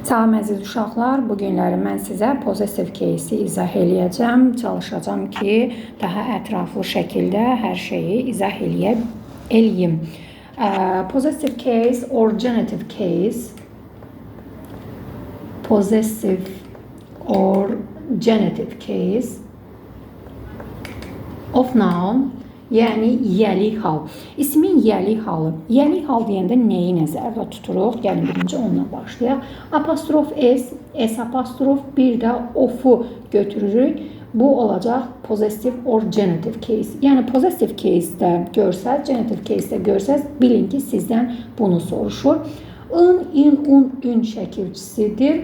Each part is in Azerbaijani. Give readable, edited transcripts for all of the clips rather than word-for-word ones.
Salam əziz uşaqlar, bu günləri mən sizə possessive case-i izah eləyəcəm. Çalışacağım ki, daha ətraflı şəkildə hər şeyi izah eləyim. Possessive case or genitive case. Possessive or genitive case of noun, yəni yəlik hal. İsmin yəlik halı. Yəlik hal deyəndə nəyi nəzərdə tuturuq? Gəlin birinci onunla başlayaq. Apostrof S, S apostrof, bir də of-u götürürük. Bu olacaq possessive or genitive case. Yəni possessive case-də görsəz, genitive case-də görsəz, bilin ki, sizdən bunu soruşur. In, in, ün şəkilçisidir.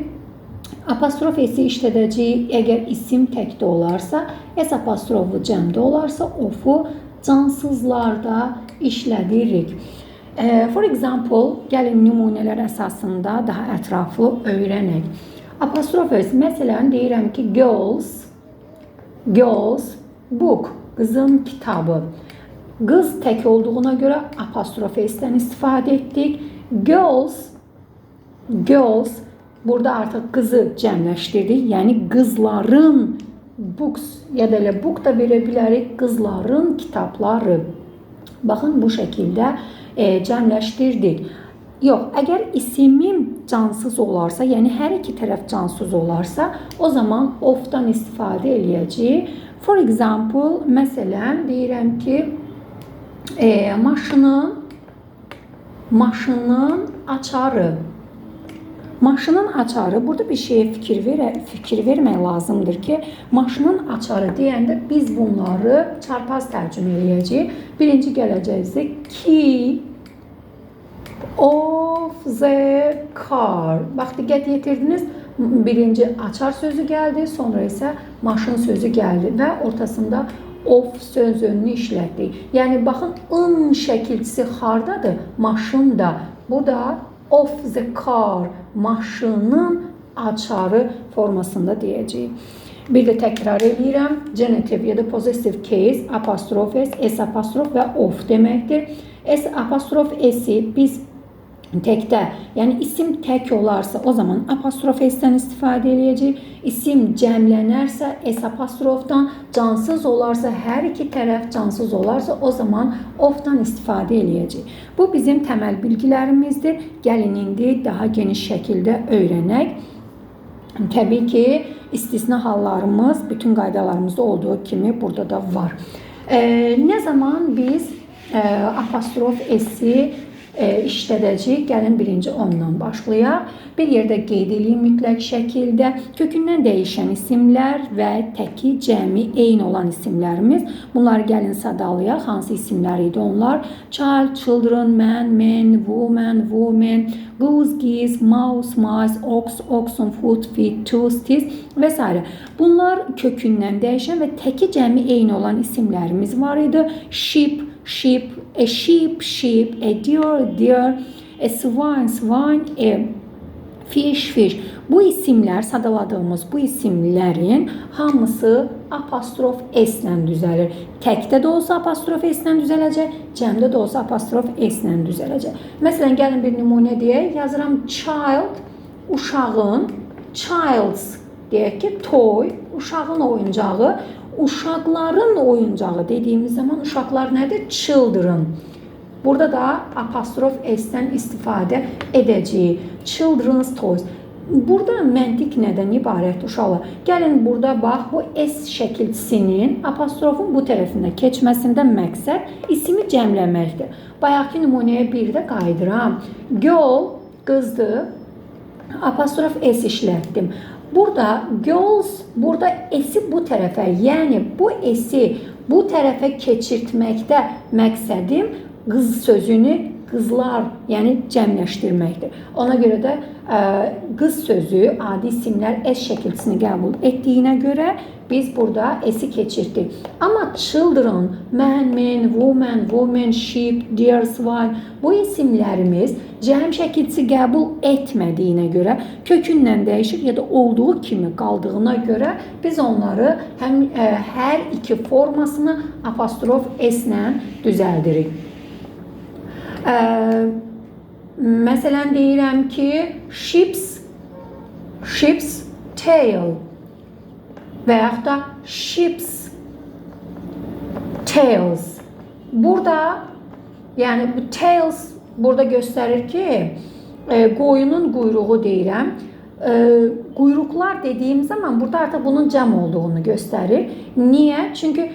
Apostrof S-i işlədəcəyik. Əgər isim təkdə olarsa, S apostroflu cəmdə olarsa, of-u cansızlarda işlədirik. For example, gəlin nümunələr əsasında daha ətraflı öyrənək. Apostrof S, məsələn, deyirəm ki, girls book, qızın kitabı. Qız tək olduğuna görə apostrof S-dən istifadə etdik. Girls, burada artıq qızı cəmləşdirdik. Yəni, qızların books ya da elə book da verə bilərik, qızların kitabları. Baxın, bu şəkildə cəmləşdirdik. Yox, əgər isimim cansız olarsa, yəni hər iki tərəf cansız olarsa, o zaman of-dan istifadə eləyəcəyik. For example, məsələn, deyirəm ki, maşının açarı. Maşının açarı, burada bir şeye fikir vermək lazımdır ki, maşının açarı deyəndə biz bunları çarpaz tərcümə eləyəcəyik. Birinci gələcəksə key of the car. Bax, diqqət yetirdiniz. Birinci açar sözü gəldi, sonra isə maşın sözü gəldi və ortasında of sözünü işlətdik. Yəni, baxın, ın şəkilçisi hardadır? Maşında. Bu da of the car, maşının açarı formasında deyəcəyik. Bir də təkrar edirəm. Genitive ya da possessive case, apostrof S, S apostrof və of deməkdir. S apostrof S-i biz təkdə, yəni isim tək olarsa, o zaman apostrof S-dən istifadə eləyəcək. İsim cəmlənərsə, S apostrofdan, cansız olarsa, hər iki tərəf cansız olarsa, o zaman of-dan istifadə eləyəcək. Bu bizim təməl bilgilərimizdir. Gəlin indi daha geniş şəkildə öyrənək. Təbii ki, istisna hallarımız bütün qaydalarımızda olduğu kimi burada da var. Nə zaman biz apostrof S-i işlədəcəyik? Gəlin birinci ondan başlayaq. Bir yerdə qeyd edeyim mütləq şəkildə. Kökündən dəyişən isimlər və təki cəmi eyni olan isimlərimiz. Bunları gəlin sadalayaq. Hansı isimlər idi onlar? Child, children, man, men, woman, women, goose, geese, mouse, mice, ox, oxen, foot, feet, tooth, teeth və s. Bunlar kökündən dəyişən və təki cəmi eyni olan isimlərimiz var idi. Sheep, sheep, a sheep, sheep, a deer, deer, a swine, swine, a fish, fish. Bu isimlər, sadaladığımız bu isimlərin hamısı apostrof S-lə düzəlir. Təkdə də olsa apostrof S-lə düzələcək, cəmdə də olsa apostrof S-lə düzələcək. Məsələn, gəlin bir nümunə deyək. Yazıram child, uşağın, child's deyək ki, toy, uşağın oyuncağı. Uşaqların oyuncağı dediyimiz zaman uşaqlar nədir? Children. Burada da apostrof S-dən istifadə edəcəyik. Children's toys. Burada məntiq nədən ibarət uşaqlar? Gəlin burada bax, bu S şəkilçisinin apostrofun bu tərəfində keçməsində məqsəd ismi cəmləməkdir. Bayaqki nümunəyə bir də qayıdıram. Girl, qızdır. Apostrof S işlətdim. Burada girls, burada S-i bu tərəfə, yəni bu S-i bu tərəfə keçirtməkdə məqsədim qız sözünü qızlar, yəni cəmləşdirməkdir. Ona görə də qız sözü adi isimlər S şəkilçisini qəbul etdiyinə görə biz burada S-i keçirdik. Amma children, man, men, woman, woman, sheep, deer, swine bu isimlərimiz cəm şəkilçisi qəbul etmədiyinə görə, kökündən dəyişir ya da olduğu kimi qaldığına görə biz onları hər iki formasını apostrof S-lə düzəldirik. Məsələn deyirəm ki, ships Ship's tail və yaxud da ships tails. Burada yəni bu tails burada göstərir ki, qoyunun quyruğu deyirəm. Quyruqlar dediyim zaman burada artıq bunun cəm olduğunu göstərir. Niyə? Çünki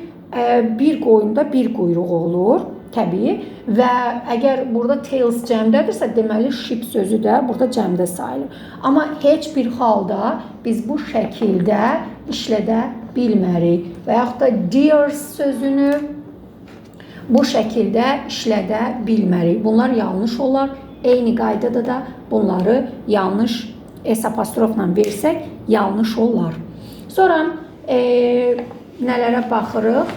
bir qoyunda bir quyruq olur, təbii. Və əgər burada tails cəmdədirsə, deməli ship sözü də burada cəmdə sayılır. Amma heç bir halda biz bu şəkildə işlədə bilmərik. Və yaxud da deer sözünü bu şəkildə işlədə bilmərik. Bunlar yanlış olar. Eyni qaydada da bunları yanlış S apostrofla versək yanlış olar. Sonra nələrə baxırıq?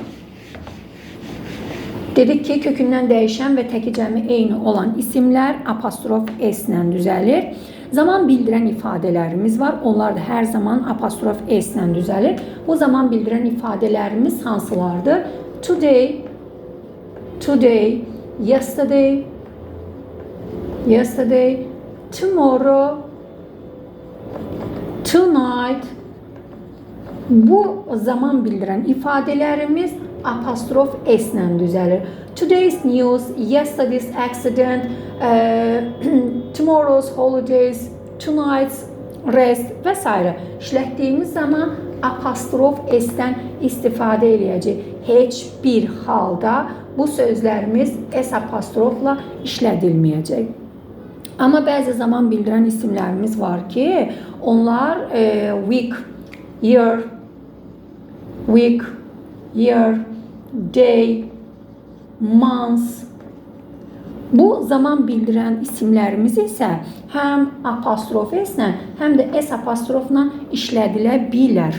Dedik ki, kökündən dəyişən və təki cəmi eyni olan isimlər apostrof S-lə düzəlir. Zaman bildirən ifadələrimiz var. Onlar da hər zaman apostrof S-lə düzəlir. Bu zaman bildirən ifadələrimiz hansılardır? Today, today, yesterday, yesterday, tomorrow, tonight. Bu zaman bildirən ifadələrimiz apostrof S-lə düzəlir. Today's news, yesterday's accident, tomorrow's holidays, tonight's rest və s. işlətdiyimiz zaman apostrof S-dən istifadə edəcək. Heç bir halda bu sözlərimiz S apostrofla işlədilməyəcək. Amma bəzi zaman bildirən isimlərimiz var ki, onlar week, year, day, month. Bu zaman bildirən isimlərimiz isə həm apostrof S-lə, həm də S apostrofla işlədilə bilər.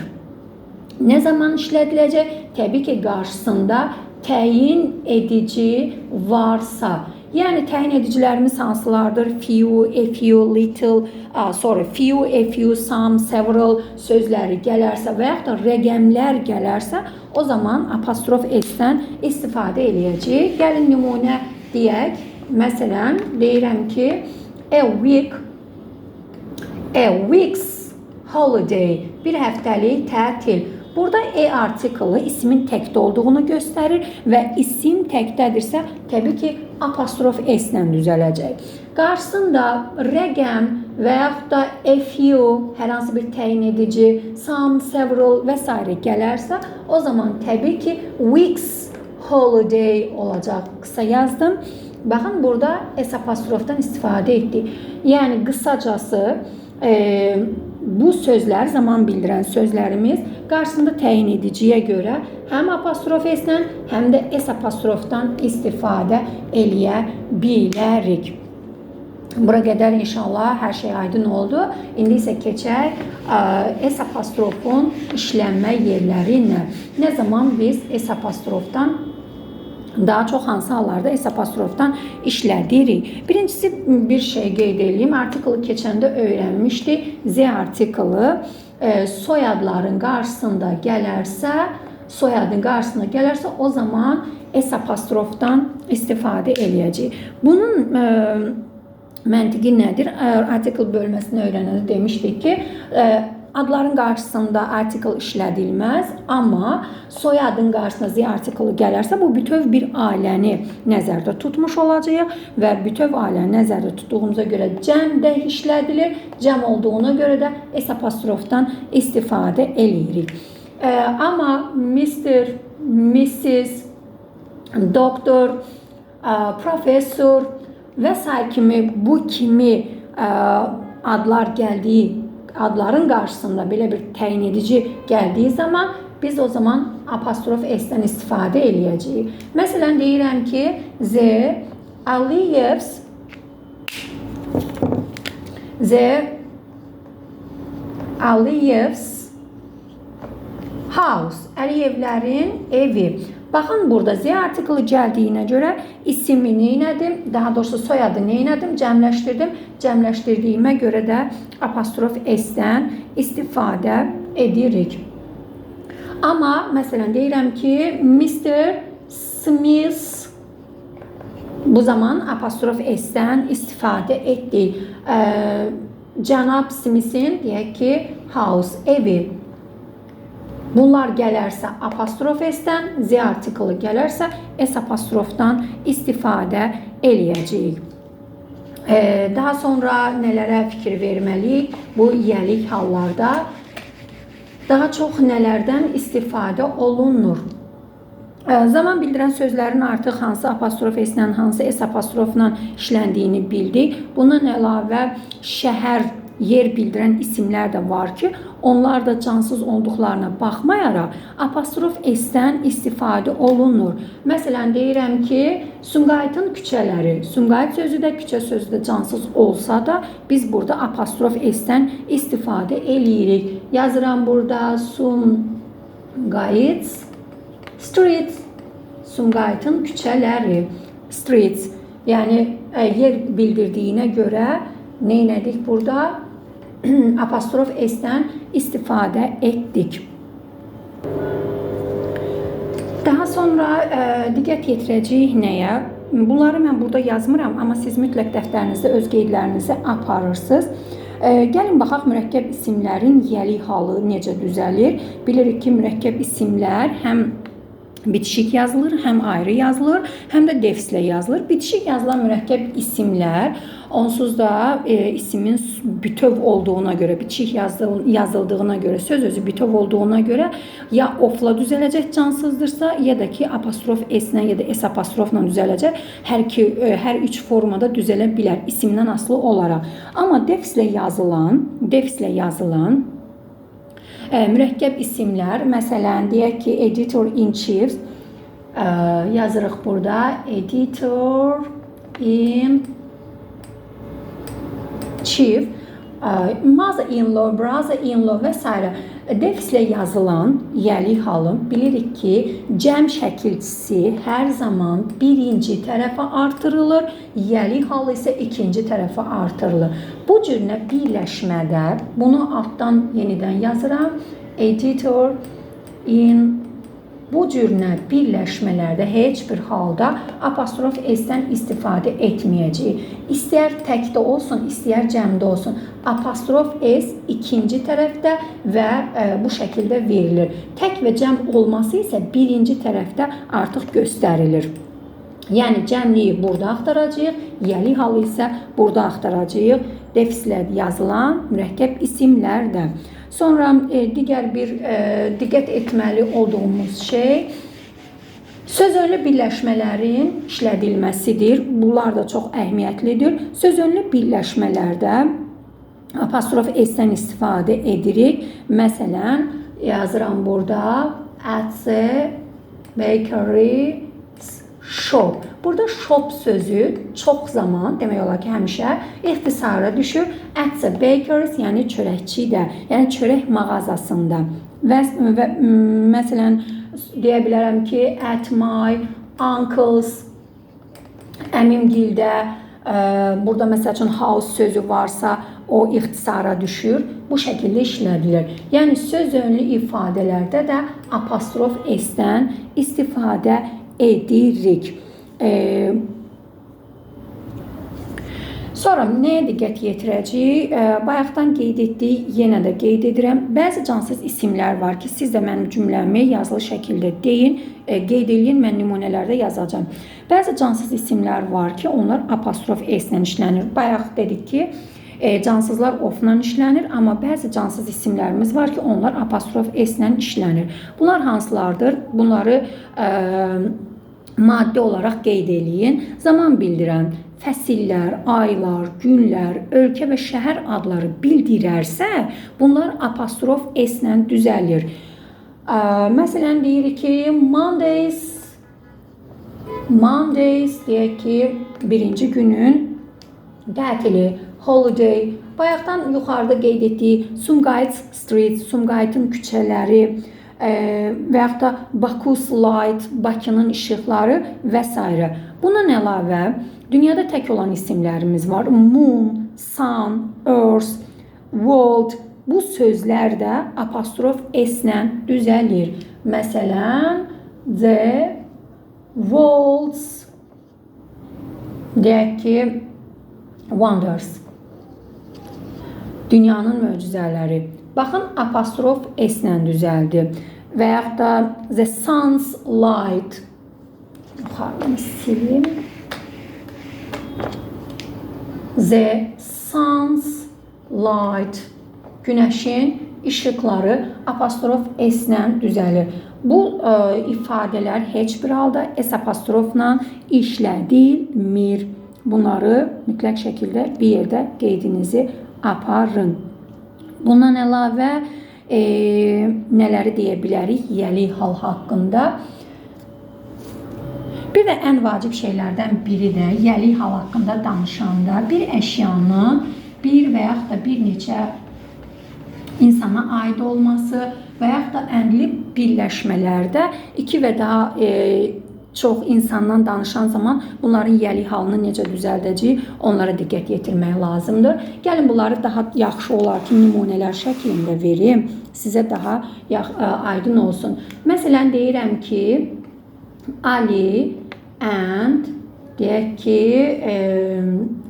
Nə zaman işlədiləcək? Təbii ki, qarşısında təyin edici varsa. Yəni təyin edicilərimiz hansılardır? Few, a few, little, sonra few, a few, some, several sözləri gələrsə və yaxud da rəqəmlər gələrsə, o zaman apostrof S-dən istifadə edəcəyik. Gəlin nümunə deyək. Məsələn, deyirəm ki, a week's holiday, bir həftəlik tətil. Burada artiklı ismin təkdə olduğunu göstərir və isim təkdədirsə, təbii ki, apostrof S-lə düzələcək. Qarşısında rəqəm və yaxud da a few, hər hansı bir təyin edici, some, several və s. gələrsə, o zaman təbii ki, week's holiday olacaq. Qısa yazdım. Baxın, burada S apostrofdan istifadə etdik. Yəni, qısacası bu sözlər, zaman bildirən sözlərimiz qarşısında təyin ediciyə görə həm apostrof S-lə, həm də S apostrofdan istifadə eləyə bilərik. Bura qədər inşallah hər şey aydın oldu. İndi isə keçək S apostrofun işlənmə yerlərinə. Nə zaman biz S apostrofdan daha çox hansı hallarda S apostrofdan işlədirik? Birincisi bir şey qeyd edeyim. Artiklı keçəndə öyrənmişdik. Z artiklı soyadların qarşısında gələrsə, o zaman S apostrofdan istifadə eləyəcək. Bunun məntiqi nədir? Artikl bölməsini öyrənəndə demişdik ki, adların qarşısında artikl işlədilməz, amma soyadın qarşısına Z artiklı gələrsə, bu bütöv bir ailəni nəzərdə tutmuş olacaq və bütöv ailəni nəzərdə tutduğumuza görə cəm də işlədilir, cəm olduğuna görə də S apostrofdan istifadə eləyirik. Amma Mr., Mrs., doktor, professor və s. kimi bu kimi adlar gəldiyi, adların qarşısında belə bir təyin edici gəldiyi zaman biz o zaman apostrof S-dən istifadə eləyəcəyik. Məsələn, deyirəm ki, The Aliyev's house, Əliyevlərin evi. Baxın, burada Z artiklı gəldiyinə görə ismi neynədim, daha doğrusu soyadı neynədim, cəmləşdirdim. Cəmləşdirdiyimə görə də apostrof S-dən istifadə edirik. Amma, məsələn, deyirəm ki, Mr. Smith, bu zaman apostrof S-dən istifadə etdik. Cənab Smith'in deyək ki, house, evi. Bunlar gələrsə apostrof S-dən, Z artiklı gələrsə S apostrofdan istifadə eləyəcəyik. Daha sonra nələrə fikir verməliyik? Bu yəlik hallarda daha çox nələrdən istifadə olunur? Zaman bildirən sözlərin artıq hansı apostrof S-lə, hansı S apostrofla işləndiyini bildik. Bundan əlavə şəhər, yer bildirən isimlər də var ki, onlar da cansız olduqlarına baxmayaraq apostrof S-dən istifadə olunur. Məsələn, deyirəm ki, Sumqayıtın küçələri. Sumqayıt sözü də, küçə sözü də cansız olsa da biz burada apostrof S-dən istifadə eləyirik. Yazıram burada Sumqayıt Street. Sumqayıtın küçələri. Streets. Yəni yer bildirdiyinə görə neynədik burada? Apostrof S-dən istifadə etdik. Daha sonra diqqət yetirəcəyik nəyə? Bunları mən burada yazmıram, amma siz mütləq dəftərinizdə öz qeydlərinizi aparırsınız. Gəlin baxaq mürəkkəb isimlərin yəlik halı necə düzəlir. Bilirik ki, mürəkkəb isimlər həm bitişik yazılır, həm ayrı yazılır, həm də defislə yazılır. Bitişik yazılan mürəkkəb isimlər onsuz da isimin bütöv olduğuna görə, bitişik yazıldığına görə, söz özü bütöv olduğuna görə ya ofla düzələcək cansızdırsa, ya da ki apostrof S-lə ya da S apostrofla düzələcək. Hər üç formada düzələ bilər isimdən asılı olaraq. Amma defislə yazılan mürəkkəb isimlər, məsələn, deyək ki, editor-in-chief yazırıq burada. Editor-in-chief, mother-in-law, brother-in-law və s. Defislə yazılan yəlik halı bilirik ki, cəm şəkilçisi hər zaman birinci tərəfə artırılır, yəlik halı isə ikinci tərəfə artırılır. Bu cürünə birləşmədə bunu altdan yenidən yazıram. Editor in bu cürünə birləşmələrdə heç bir halda apostrof S-dən istifadə etməyəcəyik. İstəyər təkdə olsun, istəyər cəmdə olsun. Apostrof S ikinci tərəfdə və bu şəkildə verilir. Tək və cəm olması isə birinci tərəfdə artıq göstərilir. Yəni cəmliyi burada axtaracağıq, yəlik halı isə burada axtaracağıq. Defislə yazılan mürəkkəb isimlər də. Sonra digər bir diqqət etməli olduğumuz şey sözönlü birləşmələrin işlədilməsidir. Bunlar da çox əhəmiyyətlidir. Sözönlü birləşmələrdə apostrof S-dən istifadə edirik. Məsələn, yazıram burada at the bakery shop. Burada shop sözü çox zaman, demək olar ki, həmişə ixtisara düşür. At the baker's, yəni çörəkçidə, yəni çörək mağazasında. Və məsələn, deyə bilərəm ki, at my uncle's, əmimgildə, burada məsəl üçün house sözü varsa, o ixtisara düşür. Bu şəkildə işlədilir. Yəni sözönlü ifadələrdə də apostrof S-dən istifadə edirik. Sonra nəyə diqqət yetirəcəyik? Bayaqdan qeyd etdik, yenə də qeyd edirəm. Bəzi cansız isimlər var ki, siz də mənim cümləmi yazılı şəkildə deyin, qeyd edin, mən nümunələrdə yazacağam. Bəzi cansız isimlər var ki, onlar apostrof S-lə işlənir. Bayaq dedik ki, cansızlar ofla işlənir, amma bəzi cansız isimlərimiz var ki, onlar apostrof S-lə işlənir. Bunlar hansılardır? Bunları maddi olaraq qeyd eləyin. Zaman bildirən fəsillər, aylar, günlər, ölkə və şəhər adları bildirərsə, bunlar apostrof S-lə düzəlir. Məsələn, deyirik ki, Mondays deyək ki, birinci günün tətili, holiday. Bayaqdan yuxarıda qeyd etdiyi Sumqayıt Street, Sumqayıtın küçələri və yaxud da Bakus Light, Bakının işıqları və s. Bundan əlavə, dünyada tək olan isimlərimiz var. Moon, Sun, Earth, World. Bu sözlər də apostrof S-lə düzəlir. Məsələn, the world's, deyək ki, wonders. Dünyanın möcüzələri. Baxın, apostrof S-lə düzəldi. Və yaxud da the sun's light. Yuxarıdan silim. The sun's light. Günəşin işıqları apostrof S-lə düzəlir. Bu ifadələr heç bir halda S apostrofla işlədilmir. Bunları mütləq şəkildə bir yerdə qeydinizi aparın. Bundan əlavə nələri deyə bilərik yəli hal haqqında? Bir də ən vacib şeylərdən biri də yəli hal haqqında danışanda bir əşyanın bir və yaxud da bir neçə insana aid olması və yaxud da əmli birləşmələrdə iki və daha çox insandan danışan zaman bunların yəli halını necə düzəldəcəyik, onlara diqqət yetirmək lazımdır. Gəlin bunları daha yaxşı olar ki, nümunələr şəklində verim, sizə daha aydın olsun. Məsələn, deyirəm ki, Ali and deyək ki,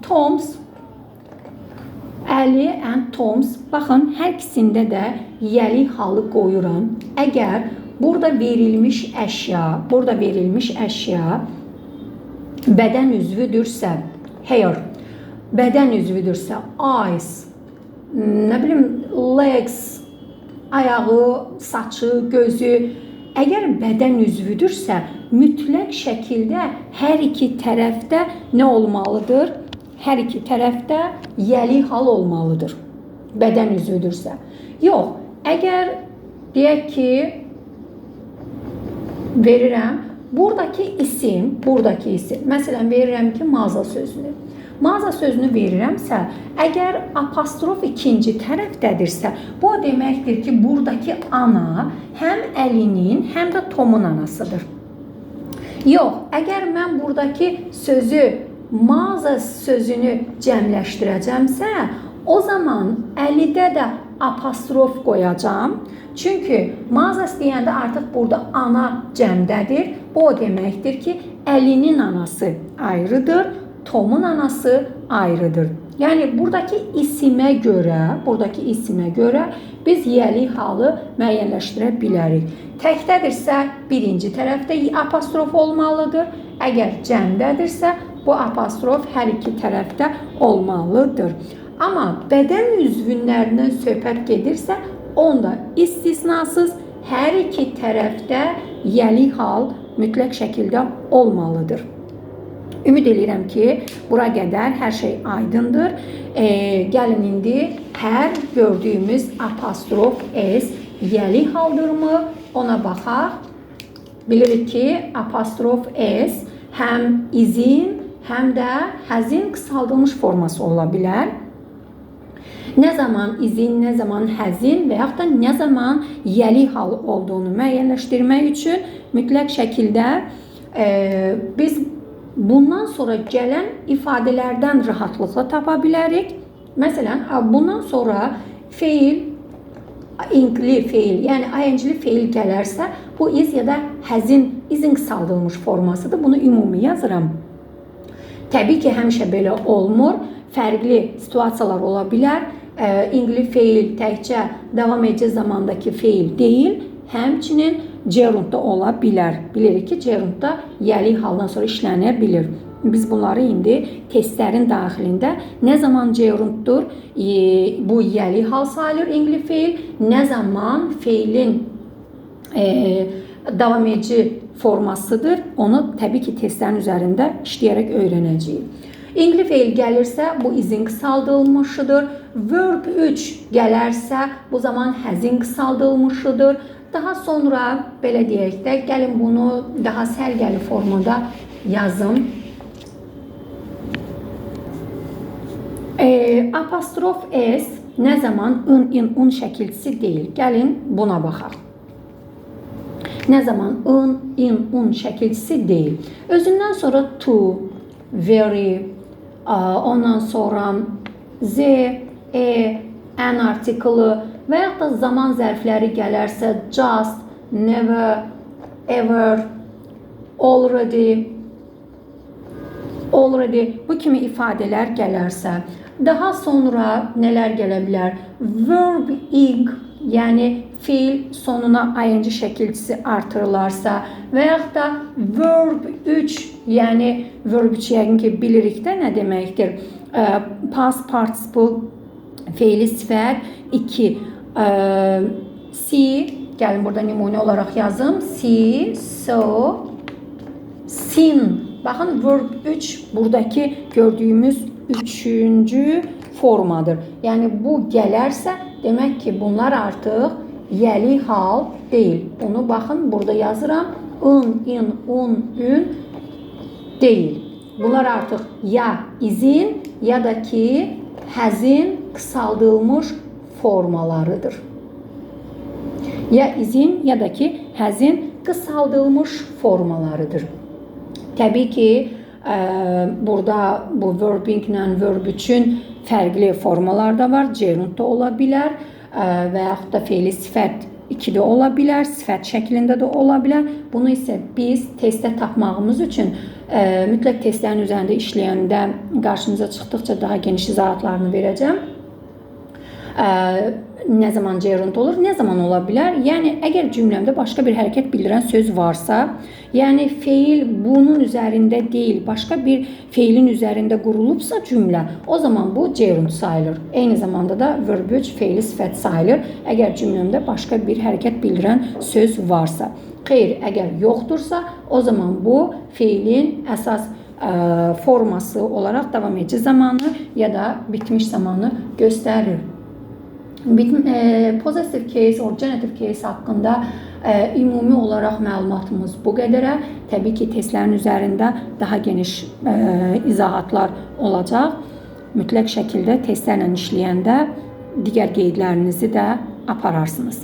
Toms, Ali and Toms, baxın, hər ikisində də yəli halı qoyuram. Əgər burada verilmiş əşya bədən üzvüdürsə, hair, bədən üzvüdürsə, eyes, nə bilim, legs, ayağı, saçı, gözü, əgər bədən üzvüdürsə, mütləq şəkildə hər iki tərəfdə nə olmalıdır? Hər iki tərəfdə yəli hal olmalıdır. Bədən üzvüdürsə. Yox, əgər deyək ki, verirəm, buradakı isim, məsələn, verirəm ki, mağaza sözünü. Mağaza sözünü verirəmsə, əgər apostrof ikinci tərəfdədirsə, bu deməkdir ki, buradakı ana həm Əlinin, həm də Tomun anasıdır. Yox, əgər mən buradakı sözü, mağaza sözünü cəmləşdirəcəmsə, o zaman Əlidə də apostrof qoyacağım. Çünki mağazası deyəndə artıq burada ana cəmdədir. Bu o deməkdir ki, Əlinin anası ayrıdır, Tomun anası ayrıdır. Yəni buradakı isimə görə biz yəli halı müəyyənləşdirə bilərik. Təkdədirsə birinci tərəfdə apostrof olmalıdır. Əgər cəmdədirsə bu apostrof hər iki tərəfdə olmalıdır. Amma bədən üzvünlərindən söhbət gedirsə, onda istisnasız hər iki tərəfdə yəli hal mütləq şəkildə olmalıdır. Ümid edirəm ki, bura qədər hər şey aydındır. Gəlin indi hər gördüyümüz apostrof S yəli haldırmı? Ona baxaq. Bilirik ki, apostrof S həm izin, həm də həzin qısaldılmış forması ola bilər. Nə zaman izin, nə zaman həzin və yaxud da nə zaman yəli hal olduğunu müəyyənləşdirmək üçün mütləq şəkildə biz bundan sonra gələn ifadələrdən rahatlıqla tapa bilərik. Məsələn, bundan sonra feil, ingli feil, yəni ing-li feil gələrsə, bu iz ya da həzin, izin qısaldılmış formasıdır. Bunu ümumi yazıram. Təbii ki, həmişə belə olmur. Fərqli situasiyalar ola bilər. İngli feil təkcə davam edici zamandakı feil deyil, həmçinin gerundda ola bilər. Bilirik ki, gerundda yəli haldan sonra işlənə bilir. Biz bunları indi testlərin daxilində nə zaman gerunddur, bu yəli hal sayılır ingli feil, nə zaman feilin davam edici formasıdır, onu təbii ki, testlərin üzərində işləyərək öyrənəcəyik. İngli feil gəlirsə, bu izin qısaldılmışıdır. Verb 3 gələrsə, bu zaman həzin qısaldılmışıdır. Daha sonra, belə deyək də, gəlin bunu daha sərgəli formada yazım. Apostrof S nə zaman un şəkilçisi deyil. Gəlin buna baxaq. Nə zaman un şəkilçisi deyil. Özündən sonra to, very, ondan sonra z, an artiklı və yaxud da zaman zərfləri gələrsə just, never, ever, already bu kimi ifadələr gələrsə, Daha sonra nələr gələ bilər? Verb ing, yəni fiil sonuna ing şəkilçisi artırılarsa və yaxud da verb 3, yəni verb 3 yəqin ki bilirik də nə deməkdir? Past participle fiili sifət 2. See, gəlin burada nümunə olaraq yazım. See, so, seen. Baxın, verb 3 buradakı gördüyümüz üçüncü formadır. Yəni bu gələrsə, demək ki bunlar artıq yəli hal deyil. Onu baxın, burada yazıram. In, un, ün deyil. Bunlar artıq ya izin ya da ki həzin qısaldılmış formalarıdır. Ya izin ya da ki həzin qısaldılmış formalarıdır. Təbii ki, burada bu verbing ilə verb üçün fərqli formalar da var. Gerund da ola bilər və yaxud da feili sifət 2 də ola bilər, sifət şəklində də ola bilər. Bunu isə biz testdə tapmağımız üçün mütləq testlərin üzərində işləyəndə qarşımıza çıxdıqca daha geniş izahatlarını verəcəm. Nə zaman gerund olur, nə zaman ola bilər? Yəni, əgər cümləmdə başqa bir hərəkət bildirən söz varsa, yəni feil bunun üzərində deyil, başqa bir feilin üzərində qurulubsa cümlə, o zaman bu gerund sayılır. Eyni zamanda da verb 3 feili sifət sayılır, əgər cümləmdə başqa bir hərəkət bildirən söz varsa. Xeyr, əgər yoxdursa, o zaman bu feilin əsas forması olaraq davam edici zamanı ya da bitmiş zamanı göstərir. Possessive case or genitive case haqqında ümumi olaraq məlumatımız bu qədərə. Təbii ki, testlərin üzərində daha geniş izahatlar olacaq. Mütləq şəkildə testlərlə işləyəndə digər qeydlərinizi də apararsınız.